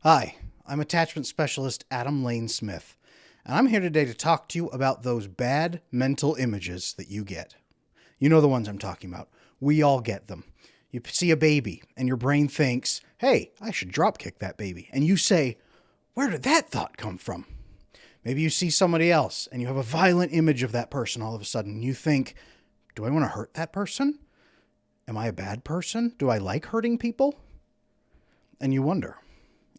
Hi, I'm attachment specialist Adam Lane Smith, and I'm here today to talk to you about those bad mental images that you get. You know the ones I'm talking about. We all get them. You see a baby, and your brain thinks, hey, I should dropkick that baby. And you say, where did that thought come from? Maybe you see somebody else, and you have a violent image of that person all of a sudden. You think, do I want to hurt that person? Am I a bad person? Do I like hurting people? And you wonder.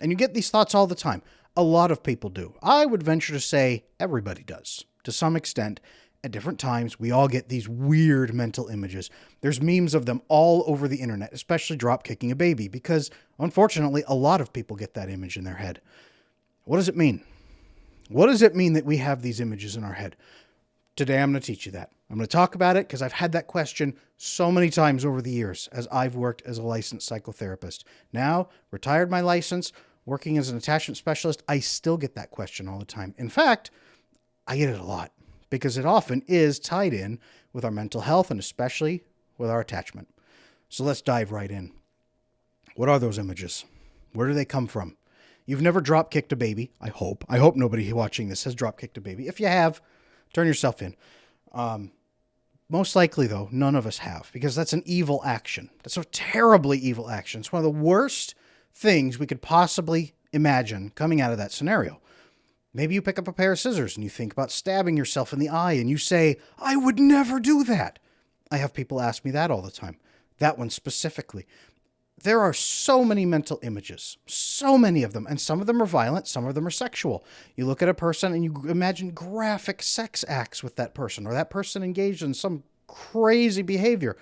And you get these thoughts all the time. A lot of people do. I would venture to say everybody does. To some extent, at different times, we all get these weird mental images. There's memes of them all over the internet, especially drop kicking a baby, because unfortunately, a lot of people get that image in their head. What does it mean? What does it mean that we have these images in our head? Today, I'm going to teach you that. I'm going to talk about it because I've had that question so many times over the years as I've worked as a licensed psychotherapist. Now, retired my license, working as an attachment specialist, I still get that question all the time. In fact, I get it a lot because it often is tied in with our mental health and especially with our attachment. So let's dive right in. What are those images? Where do they come from? You've never drop kicked a baby, I hope. I hope nobody watching this has drop kicked a baby. If you have, turn yourself in. Most likely, though, none of us have, because that's an evil action. That's a terribly evil action. It's one of the worst things we could possibly imagine coming out of that scenario. Maybe you pick up a pair of scissors and you think about stabbing yourself in the eye and you say, I would never do that. I have people ask me that all the time. That one specifically. There are so many mental images, so many of them, and some of them are violent, some of them are sexual. You look at a person and you imagine graphic sex acts with that person, or that person engaged in some crazy behavior.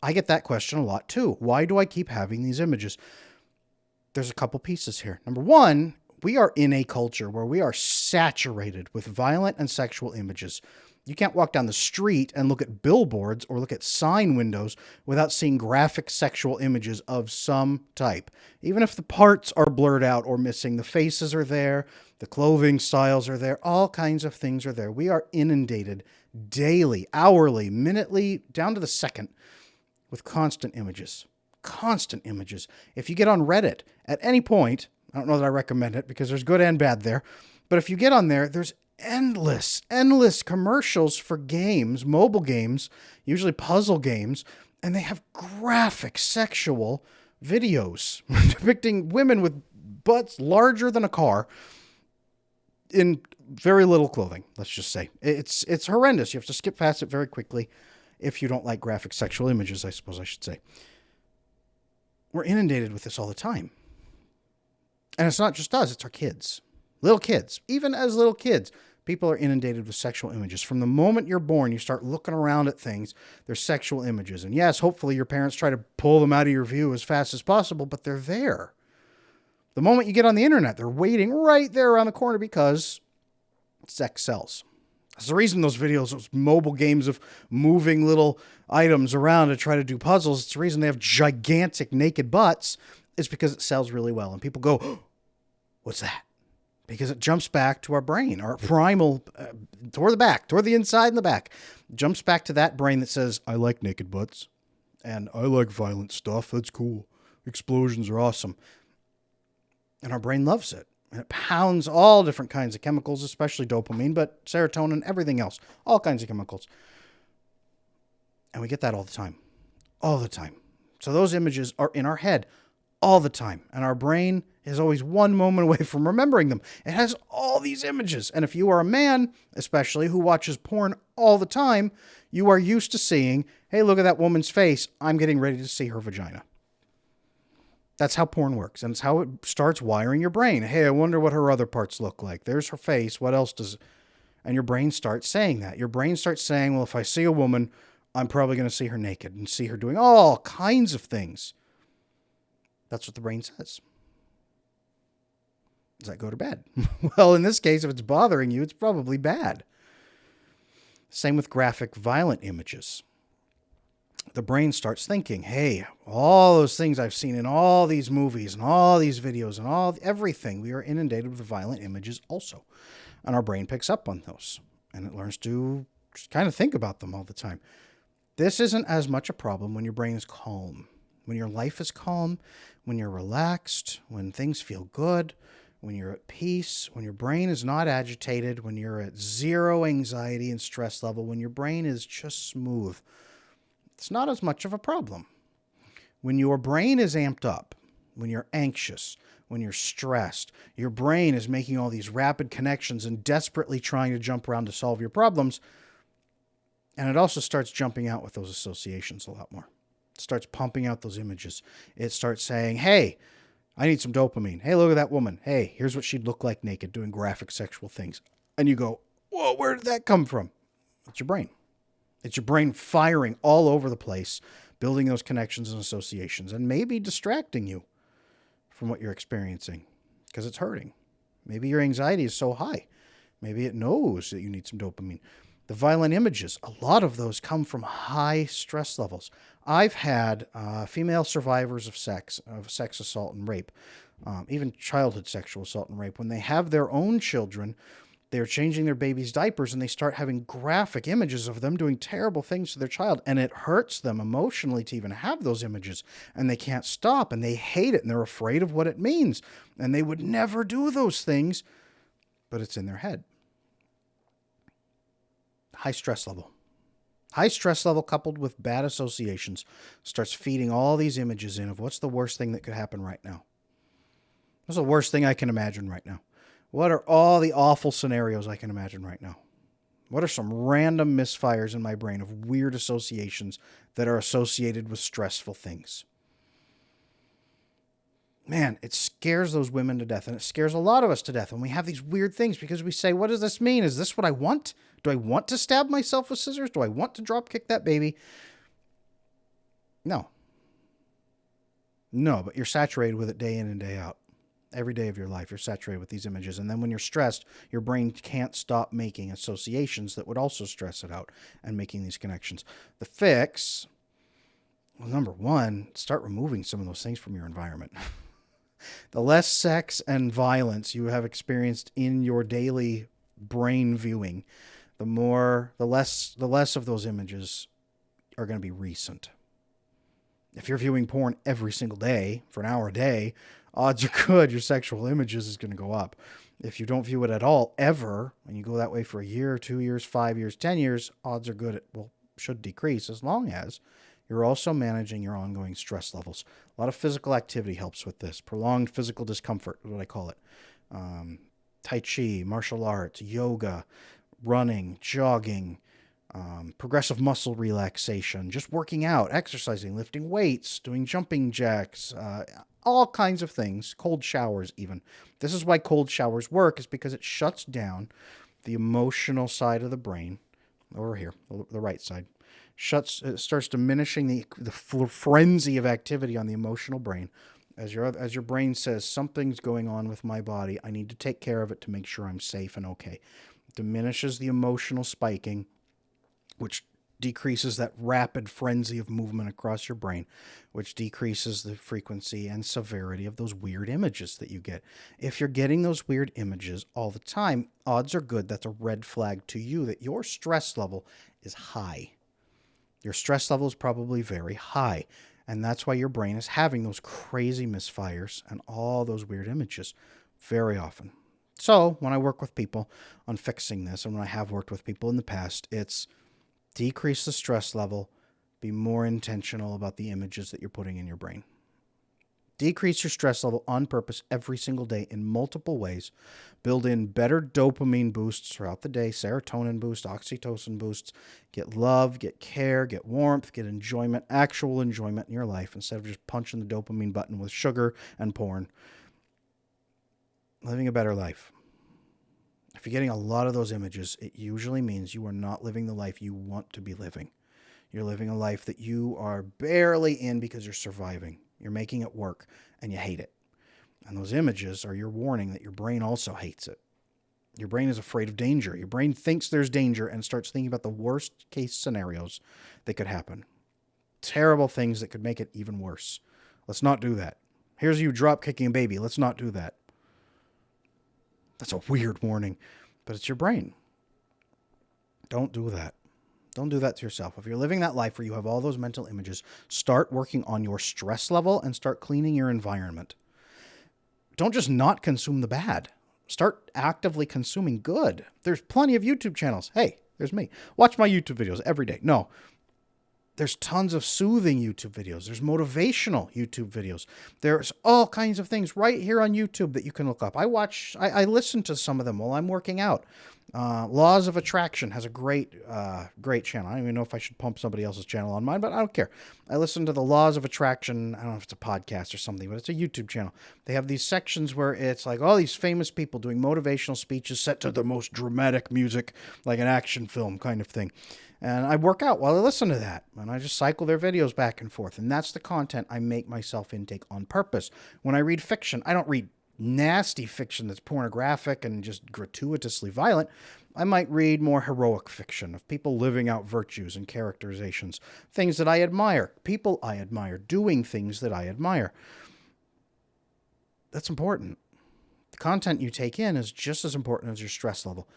I get that question a lot too. Why do I keep having these images? There's a couple pieces here. Number one, we are in a culture where we are saturated with violent and sexual images. You can't walk down the street and look at billboards or look at sign windows without seeing graphic sexual images of some type. Even if the parts are blurred out or missing, the faces are there, the clothing styles are there, all kinds of things are there. We are inundated daily, hourly, minutely, down to the second with constant images. Constant images. If you get on Reddit at any point, I don't know that I recommend it because there's good and bad there, but if you get on there, there's endless commercials for games, mobile games, usually puzzle games, and they have graphic sexual videos depicting women with butts larger than a car in very little clothing, let's just say. It's horrendous. You have to skip past it very quickly if you don't like graphic sexual images, I suppose I should say. We're inundated with this all the time. And it's not just us, it's our kids. Little kids. Even as little kids, people are inundated with sexual images. From the moment you're born, you start looking around at things, there's sexual images. And yes, hopefully your parents try to pull them out of your view as fast as possible, but they're there. The moment you get on the internet, they're waiting right there around the corner because sex sells. That's the reason those videos, those mobile games of moving little items around to try to do puzzles, it's the reason they have gigantic naked butts, is because it sells really well. And people go, oh, what's that? Because it jumps back to our brain, our primal, toward the inside and the back. Jumps back to that brain that says, I like naked butts, and I like violent stuff. That's cool. Explosions are awesome. And our brain loves it. And it pounds all different kinds of chemicals, especially dopamine, but serotonin, everything else, all kinds of chemicals. And we get that all the time. All the time. So those images are in our head all the time. And our brain is always one moment away from remembering them. It has all these images. And if you are a man, especially, who watches porn all the time, you are used to seeing, hey, look at that woman's face. I'm getting ready to see her vagina. That's how porn works. And it's how it starts wiring your brain. Hey, I wonder what her other parts look like. There's her face. What else does... And your brain starts saying that. Your brain starts saying, well, if I see a woman, I'm probably going to see her naked and see her doing all kinds of things. That's what the brain says. Does that go to bed? Well, in this case, if it's bothering you, it's probably bad. Same with graphic, violent images. The brain starts thinking, hey, all those things I've seen in all these movies and all these videos and everything, we are inundated with violent images also. And our brain picks up on those. And it learns to just kind of think about them all the time. This isn't as much a problem when your brain is calm. When your life is calm, when you're relaxed, when things feel good, when you're at peace, when your brain is not agitated, when you're at zero anxiety and stress level, when your brain is just smooth, it's not as much of a problem. When your brain is amped up, when you're anxious, when you're stressed, your brain is making all these rapid connections and desperately trying to jump around to solve your problems. And it also starts jumping out with those associations a lot more. It starts pumping out those images. It starts saying, hey, I need some dopamine. Hey, look at that woman. Hey, here's what she'd look like naked doing graphic sexual things. And you go, whoa, where did that come from? It's your brain. It's your brain firing all over the place, building those connections and associations, and maybe distracting you from what you're experiencing because it's hurting. Maybe your anxiety is so high. Maybe it knows that you need some dopamine. The violent images, a lot of those come from high stress levels. I've had female survivors of sex assault and rape, even childhood sexual assault and rape. When they have their own children, they're changing their baby's diapers and they start having graphic images of them doing terrible things to their child. And it hurts them emotionally to even have those images. And they can't stop and they hate it and they're afraid of what it means. And they would never do those things, but it's in their head. High stress level. High stress level coupled with bad associations starts feeding all these images in of what's the worst thing that could happen right now. What's the worst thing I can imagine right now? What are all the awful scenarios I can imagine right now? What are some random misfires in my brain of weird associations that are associated with stressful things? Man, it scares those women to death, and it scares a lot of us to death when we have these weird things because we say, what does this mean? Is this what I want? Do I want to stab myself with scissors? Do I want to drop kick that baby? No. No, but you're saturated with it day in and day out. Every day of your life, you're saturated with these images. And then when you're stressed, your brain can't stop making associations that would also stress it out and making these connections. The fix, well, number one, start removing some of those things from your environment. The less sex and violence you have experienced in your daily brain viewing, the less of those images are going to be recent. If you're viewing porn every single day for an hour a day, odds are good your sexual images is going to go up. If you don't view it at all, ever, and you go that way for a year, 2 years, 5 years, 10 years, odds are good it should decrease as long as you're also managing your ongoing stress levels. A lot of physical activity helps with this. Prolonged physical discomfort is what I call it. Tai Chi, martial arts, yoga, running, jogging, progressive muscle relaxation, just working out, exercising, lifting weights, doing jumping jacks, all kinds of things, cold showers even. This is why cold showers work, is because it shuts down the emotional side of the brain, over here, the right side. It starts diminishing the frenzy of activity on the emotional brain. As your brain says, something's going on with my body, I need to take care of it to make sure I'm safe and okay. It diminishes the emotional spiking, which decreases that rapid frenzy of movement across your brain, which decreases the frequency and severity of those weird images that you get. If you're getting those weird images all the time, odds are good that's a red flag to you that your stress level is high. Your stress level is probably very high, and that's why your brain is having those crazy misfires and all those weird images very often. So when I work with people on fixing this, and when I have worked with people in the past, it's decrease the stress level, be more intentional about the images that you're putting in your brain. Decrease your stress level on purpose every single day in multiple ways. Build in better dopamine boosts throughout the day, serotonin boosts, oxytocin boosts. Get love, get care, get warmth, get enjoyment, actual enjoyment in your life instead of just punching the dopamine button with sugar and porn. Living a better life. If you're getting a lot of those images, it usually means you are not living the life you want to be living. You're living a life that you are barely in because you're surviving. You're making it work, and you hate it. And those images are your warning that your brain also hates it. Your brain is afraid of danger. Your brain thinks there's danger and starts thinking about the worst case scenarios that could happen. Terrible things that could make it even worse. Let's not do that. Here's you drop kicking a baby. Let's not do that. That's a weird warning, but it's your brain. Don't do that. Don't do that to yourself. If you're living that life where you have all those mental images, start working on your stress level and start cleaning your environment. Don't just not consume the bad. Start actively consuming good. There's plenty of YouTube channels. Hey, there's me. Watch my YouTube videos every day. No, there's tons of soothing YouTube videos. There's motivational YouTube videos. There's all kinds of things right here on YouTube that you can look up. I listen to some of them while I'm working out. Laws of Attraction has a great channel. I don't even know if I should pump somebody else's channel on mine, but I don't care. I listen to the Laws of Attraction. I don't know if it's a podcast or something, but it's a YouTube channel. They have these sections where it's like all these famous people doing motivational speeches set to the most dramatic music, like an action film kind of thing. And I work out while I listen to that. And I just cycle their videos back and forth. And that's the content I make myself intake on purpose. When I read fiction, I don't read nasty fiction that's pornographic and just gratuitously violent. I might read more heroic fiction of people living out virtues and characterizations, things that I admire, people I admire, doing things that I admire. That's important. The content you take in is just as important as your stress level.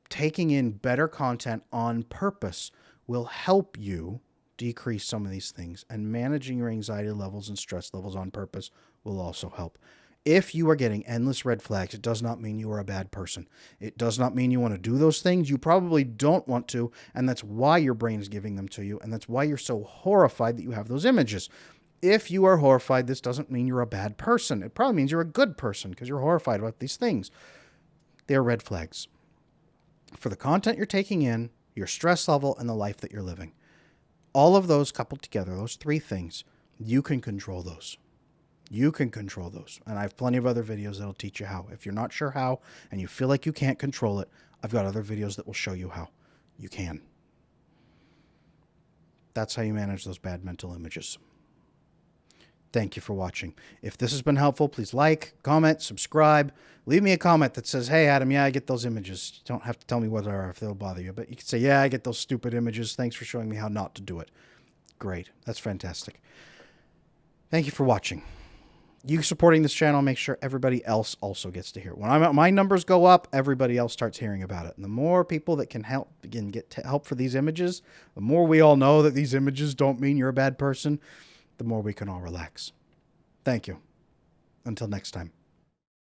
Taking in better content on purpose will help you decrease some of these things, and managing your anxiety levels and stress levels on purpose will also help. If you are getting endless red flags, it does not mean you are a bad person. It does not mean you want to do those things. You probably don't want to, and that's why your brain is giving them to you, and that's why you're so horrified that you have those images. If you are horrified, this doesn't mean you're a bad person. It probably means you're a good person because you're horrified about these things. They're red flags for the content you're taking in, your stress level, and the life that you're living. All of those coupled together, those three things, you can control those. You can control those. And I have plenty of other videos that'll teach you how. If you're not sure how and you feel like you can't control it, I've got other videos that will show you how. You can. That's how you manage those bad mental images. Thank you for watching. If this has been helpful, please like, comment, subscribe. Leave me a comment that says, hey, Adam, yeah, I get those images. You don't have to tell me what they are if they'll bother you. But you can say, yeah, I get those stupid images. Thanks for showing me how not to do it. Great. That's fantastic. Thank you for watching. You supporting this channel makes sure everybody else also gets to hear it. When my numbers go up, everybody else starts hearing about it. And the more people that can help get help for these images, the more we all know that these images don't mean you're a bad person, the more we can all relax. Thank you. Until next time.